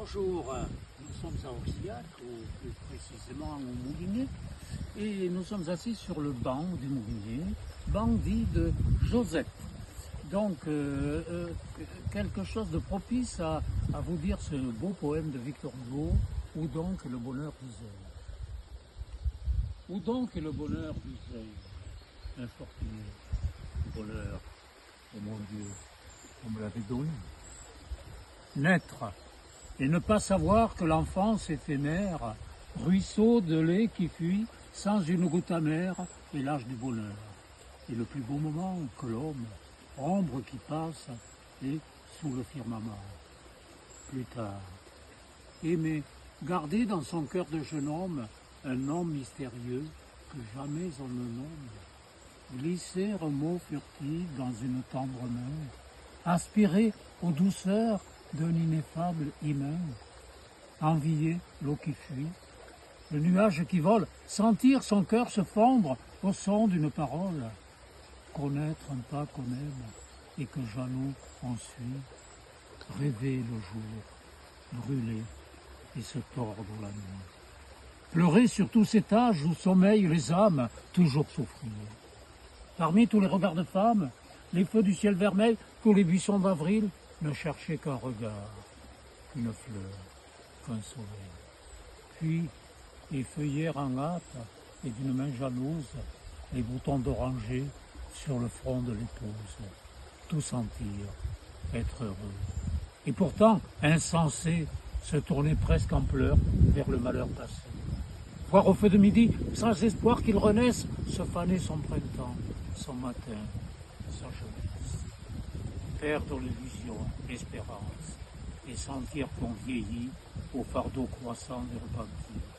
Bonjour, nous sommes à Aurillac, ou plus précisément au Moulinet, et nous sommes assis sur le banc du Moulinet, banc dit de Josette. Donc, quelque chose de propice à vous dire ce beau poème de Victor Hugo, Où donc est le bonheur d'Usain? Où donc est le bonheur d'Usain? Infortuné, bonheur, oh mon Dieu, on me l'avait donné. Naître et ne pas savoir que l'enfance éphémère, ruisseau de lait qui fuit sans une goutte amère, est l'âge du bonheur. Et le plus beau moment que l'homme, ombre qui passe, est sous le firmament. Plus tard, aimer, garder dans son cœur de jeune homme un nom mystérieux que jamais on ne nomme, glisser un mot furtif dans une tendre main, aspirer aux douceurs d'un ineffable hymen, envier l'eau qui fuit, le nuage qui vole, sentir son cœur se fondre au son d'une parole, connaître un pas qu'on aime et que jaloux on suit, rêver le jour, brûler et se tordre la nuit, pleurer sur tous cet âge où sommeillent les âmes, toujours souffrir. Parmi tous les regards de femmes, les feux du ciel vermeil, tous les buissons d'avril, ne cherchaient qu'un regard, qu'une fleur, qu'un soleil. Puis, effeuiller en hâte et d'une main jalouse les boutons d'oranger sur le front de l'épouse. Tout sentir, être heureux. Et pourtant, insensé, se tourner presque en pleurs vers le malheur passé. Voir au feu de midi, sans espoir qu'il renaisse, se faner son printemps, son matin, sa jeunesse. Perdre l'illusion, l'espérance, et sentir qu'on vieillit au fardeau croissant des repentirs.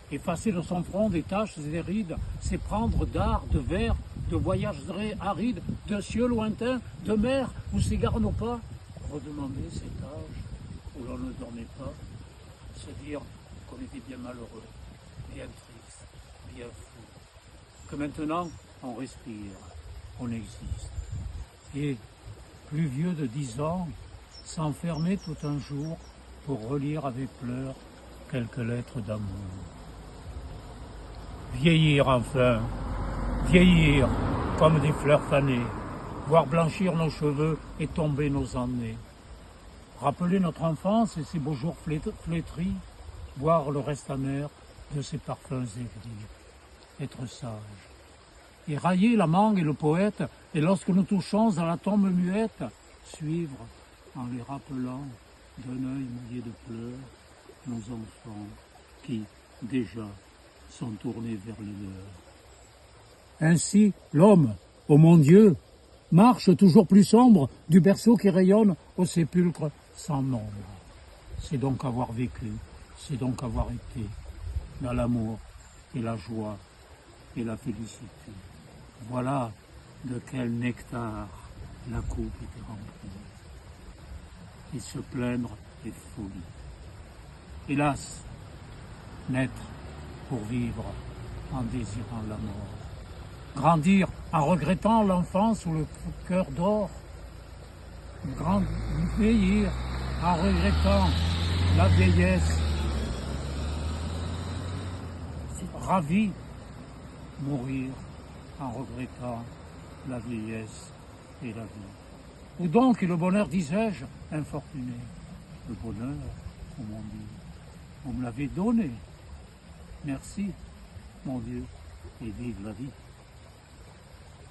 Effacer de son front des taches et des rides, s'éprendre d'art, de vers, de voyages arides, de cieux lointains, de mers où s'égarent nos pas, redemander cet âge où l'on ne dormait pas, se dire qu'on était bien malheureux, bien triste, bien fou, que maintenant on respire, on existe. Et, plus vieux de 10 ans, s'enfermer tout un jour pour relire avec pleurs quelques lettres d'amour. Vieillir enfin, vieillir comme des fleurs fanées, voir blanchir nos cheveux et tomber nos années. Rappeler notre enfance et ses beaux jours flétris, boire le reste amer de ses parfums aigris, être sage. Et railler la mangue et le poète, et lorsque nous touchons à la tombe muette, suivre, en les rappelant d'un œil mouillé de pleurs, nos enfants qui, déjà, sont tournés vers les leurs. Ainsi, l'homme, ô mon Dieu, marche toujours plus sombre du berceau qui rayonne au sépulcre sans nombre. C'est donc avoir vécu, c'est donc avoir été, dans l'amour et la joie et la félicité. Voilà de quel nectar la coupe était remplie. Et se plaindre est folie. Hélas, naître pour vivre en désirant la mort. Grandir en regrettant l'enfance où le cœur dort. Vieillir en regrettant la vieillesse. Ravi, mourir en regrettant la vieillesse et la vie. Où donc est le bonheur, disais-je, infortuné? Le bonheur, oh mon Dieu, on me l'avait donné. Merci, mon Dieu, et vive la vie.